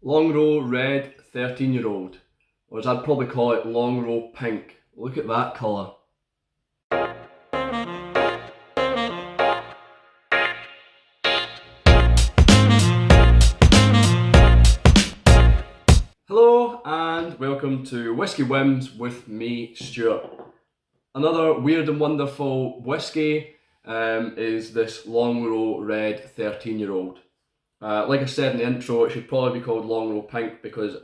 Longrow Red 13-year-old, or as I'd probably call it, Longrow Pink. Look at that colour. Hello and welcome to Whisky Whims with me, Stuart. Another weird and wonderful whisky is this Longrow Red 13-year-old. Like I said in the intro, it should probably be called Longrow Pink because,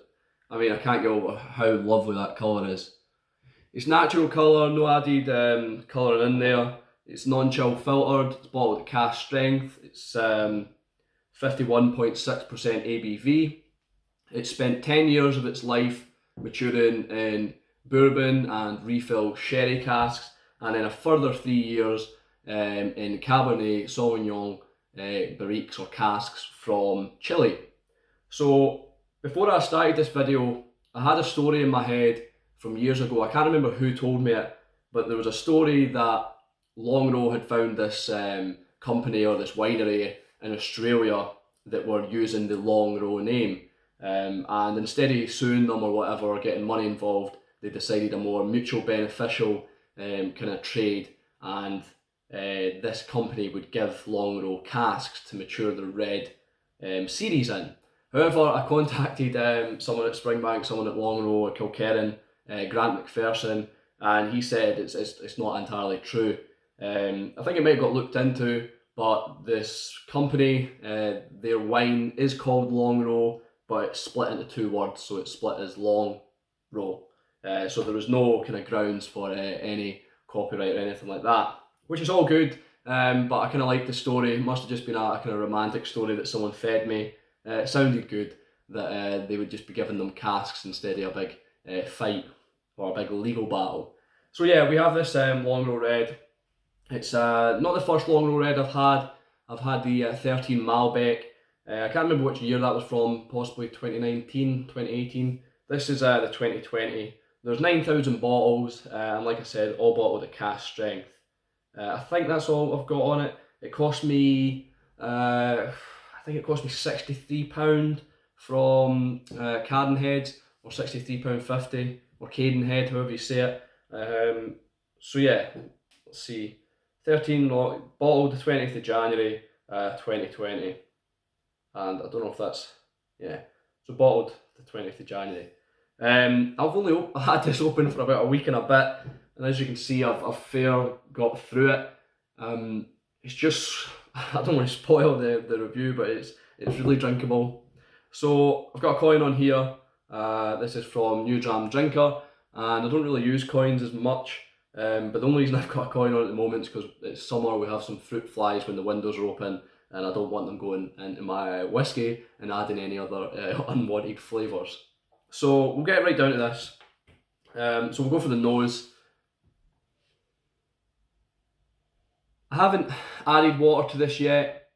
I can't get over how lovely that colour is. It's natural colour, no added colouring in there. It's non-chill filtered, it's bottled at cask strength, it's 51.6% ABV. It spent 10 years of its life maturing in bourbon and refill sherry casks, and then a further 3 years in Cabernet Sauvignon barriques or casks from Chile. So before I started this video, I had a story in my head from years ago. I can't remember who told me it, but there was a story that Longrow had found this company or this winery in Australia that were using the Longrow name. And instead of suing them or whatever or getting money involved, they decided a more mutual beneficial kind of trade, and this company would give Longrow casks to mature the red series in. However, I contacted someone at Springbank, someone at Longrow, Kilkerran, Grant McPherson, and he said it's not entirely true. I think it might have got looked into, but this company, their wine is called Longrow, but it's split into two words, so it's split as Long Row. So there was no kind of grounds for any copyright or anything like that, which is all good, but I kind of like the story. It must have just been a kind of romantic story that someone fed me. It sounded good that they would just be giving them casks instead of a big fight or a big legal battle. So yeah, we have this Longrow Red. It's not the first Longrow Red I've had. I've had the 13 Malbec. I can't remember which year that was from, possibly 2019, 2018. This is the 2020. There's 9,000 bottles, and like I said, all bottled at cask strength. I think that's all I've got on it. It cost me, I think it cost me £63 from Cadenhead, or £63.50, or Cadenhead, however you say it. So yeah, let's see. 13 bottled the 20th of January 2020. And I don't know if that's, yeah, so bottled the 20th of January. I've only had this open for about a week and a bit, and as you can see, I've fair got through it. It's just, I don't want to spoil the review, but it's really drinkable. So I've got a coin on here. This is from New Dram Drinker, and I don't really use coins as much, but the only reason I've got a coin on at the moment is because it's summer. We have some fruit flies when the windows are open, and I don't want them going into my whiskey and adding any other unwanted flavours. So we'll get right down to this. So we'll go for the nose. I haven't added water to this yet.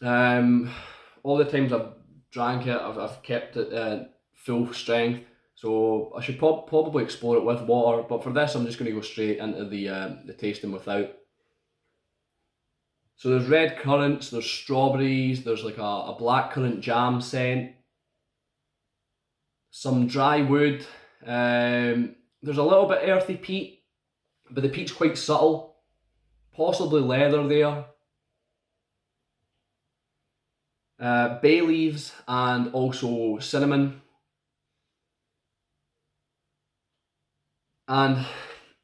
All the times I've drank it, I've kept it full strength. So I should probably explore it with water, but for this I'm just going to go straight into the tasting without. So there's red currants, there's strawberries, there's like a blackcurrant jam scent, some dry wood, there's a little bit earthy peat, but the peat's quite subtle, possibly leather there, bay leaves and also cinnamon. And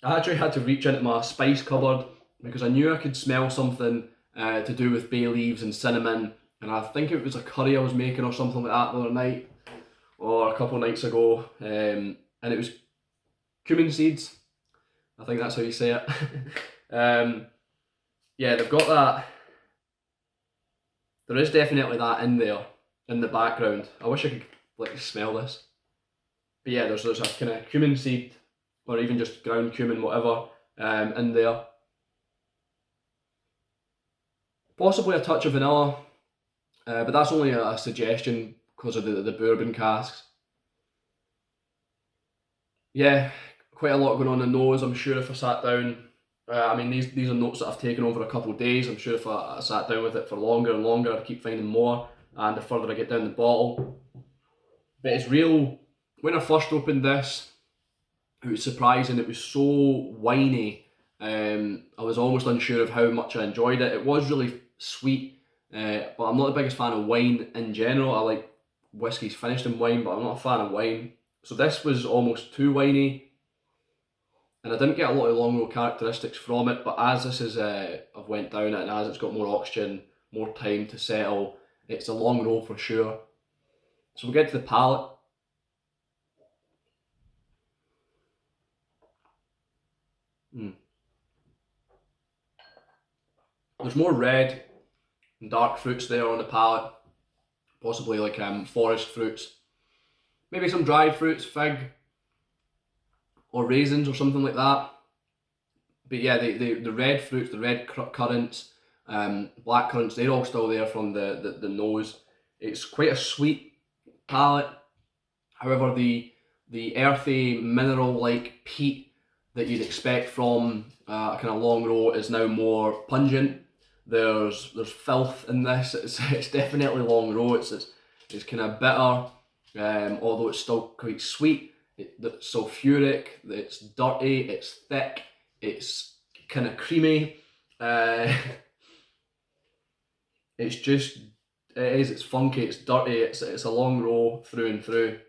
I actually had to reach into my spice cupboard because I knew I could smell something to do with bay leaves and cinnamon, and I think it was a curry I was making or something like that the other night or a couple of nights ago, and it was cumin seeds. I think that's how you say it. Yeah, they've got that. There is definitely that in there in the background. I wish I could like smell this, but yeah, there's a kind of cumin seed or even just ground cumin, whatever, in there. Possibly a touch of vanilla, but that's only a suggestion because of the bourbon casks. Yeah, quite a lot going on in the nose. I'm sure if I sat down, these are notes that I've taken over a couple of days. I'm sure if I sat down with it for longer and longer, I'd keep finding more, and the further I get down the bottle, But it's real. When I first opened this, it was surprising. It was so winey. I was almost unsure of how much I enjoyed it. It was really sweet, but I'm not the biggest fan of wine in general. I like whiskies finished in wine, but I'm not a fan of wine. So this was almost too winey, and I didn't get a lot of Longrow characteristics from it. But as this is, I've went down it, and as it's got more oxygen, more time to settle, it's a Longrow for sure. So we'll get to the palate. There's more red and dark fruits there on the palate, possibly like forest fruits, maybe some dried fruits, fig or raisins or something like that. But yeah, the red fruits, the red currants, black currants, they're all still there from the nose. It's quite a sweet palate. However, the earthy mineral-like peat that you'd expect from a kind of Longrow is now more pungent. There's filth in this. It's definitely Longrow. It's kind of bitter, although it's still quite sweet. It's sulfuric. It's dirty. It's thick. It's kind of creamy. It's just It's funky. It's dirty. It's a Longrow through and through.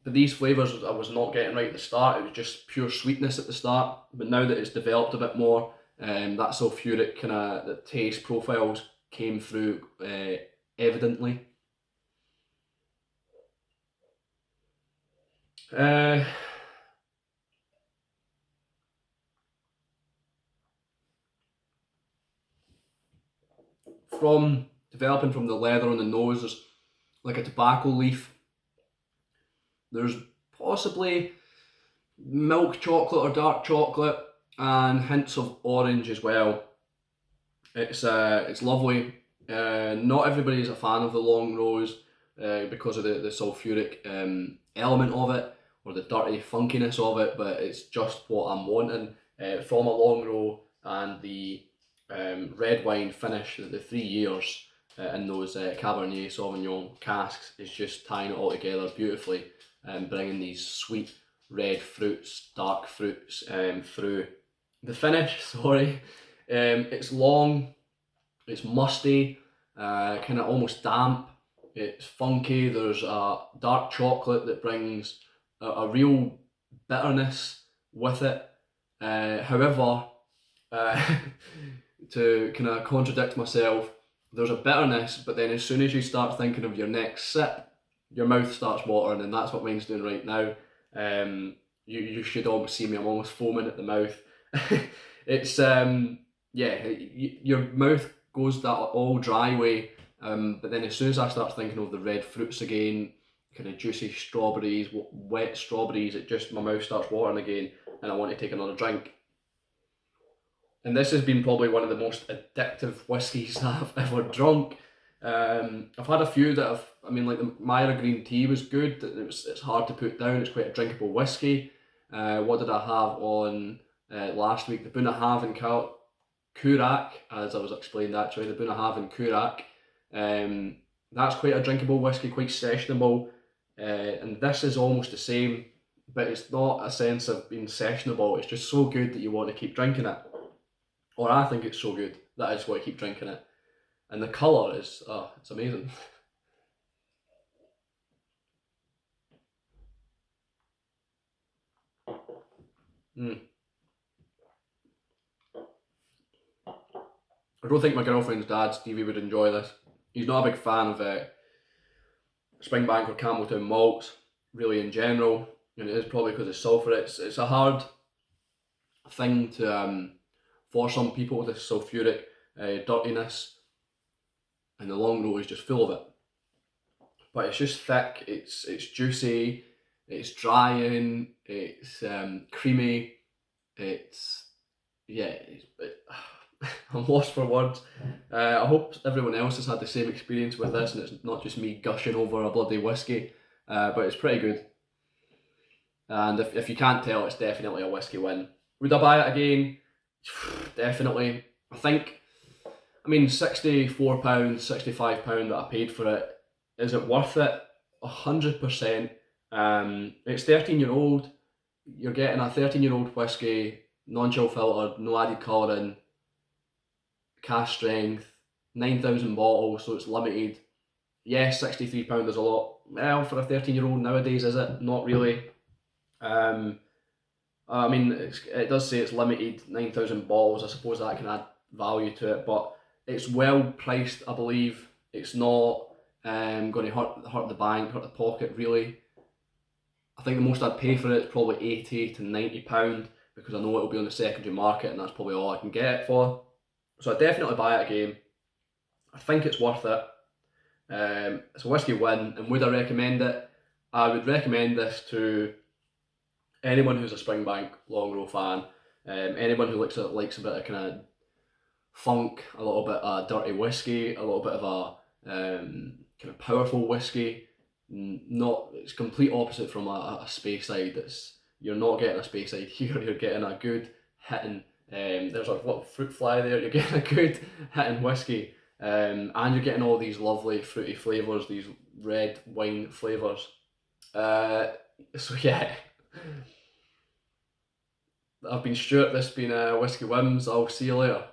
But these flavours I was not getting right at the start. It was just pure sweetness at the start. But now that it's developed a bit more, that sulfuric kind of the taste profiles came through evidently. From developing from the leather on the nose, there's like a tobacco leaf. There's possibly milk chocolate or dark chocolate and hints of orange as well. It's lovely. Not everybody is a fan of the Longrows because of the sulfuric element of it or the dirty funkiness of it, but it's just what I'm wanting from a Longrow, and the red wine finish, the 3 years in those Cabernet Sauvignon casks is just tying it all together beautifully and bringing these sweet red fruits, dark fruits through the finish. Sorry, it's long, it's musty, kind of almost damp. It's funky. There's a dark chocolate that brings a real bitterness with it. However, to kind of contradict myself, there's a bitterness, but then as soon as you start thinking of your next sip, your mouth starts watering, and that's what mine's doing right now. You should almost see me, I'm almost foaming at the mouth. It's yeah, your mouth goes that all dry way, but then as soon as I start thinking of the red fruits again, kind of juicy strawberries, wet strawberries, my mouth starts watering again, and I want to take another drink. And this has been probably one of the most addictive whiskies that I've ever drunk. I've had a few that like the Myra green tea was good. It's hard to put down. It's quite a drinkable whiskey. What did I have on last week? The Bunnahabhain Cúraich, as I was explained actually. The Bunnahabhain Cúraich. That's quite a drinkable whiskey, quite sessionable. And this is almost the same, but it's not a sense of being sessionable. It's just so good that you want to keep drinking it. Or I think it's so good that I just want to keep drinking it. And the colour is, it's amazing. I don't think my girlfriend's dad, Stevie, would enjoy this. He's not a big fan of Springbank or Campbelltown malts, really in general. And it is probably because it's sulphur. It's a hard thing to for some people, this sulfuric dirtiness, and the Longrow is just full of it. But it's just thick, it's juicy, it's drying, it's creamy, I'm lost for words. I hope everyone else has had the same experience with this and it's not just me gushing over a bloody whiskey, but it's pretty good. And if you can't tell, it's definitely a whiskey win. Would I buy it again? Definitely. I think, £64, £65 that I paid for it, is it worth it? 100%. It's 13-year-old. You're getting a 13-year-old whiskey, non-chill filtered, no added colouring, cask strength, 9,000 bottles, so it's limited. Yes, £63 is a lot. Well, for a 13-year-old nowadays, is it? Not really. I mean, it does say it's limited, 9,000 bottles. I suppose that can add value to it, but it's well priced, I believe. It's not going to hurt the bank, hurt the pocket, really. I think the most I'd pay for it is probably £80 to £90, because I know it'll be on the secondary market, and that's probably all I can get it for. So I'd definitely buy it again. I think it's worth it. It's a whiskey win, and would I recommend it? I would recommend this to anyone who's a Springbank Longrow fan, anyone who likes a bit of kind of funk, a little bit of dirty whiskey, a little bit of a kind of powerful whiskey. It's complete opposite from a Speyside. You're not getting a Speyside here. You're getting a good hitting. There's a little fruit fly there. You're getting a good hitting whiskey, and you're getting all these lovely fruity flavours, these red wine flavours. So yeah. I've been Stuart, this has been Whiskey Whims. I'll see you later.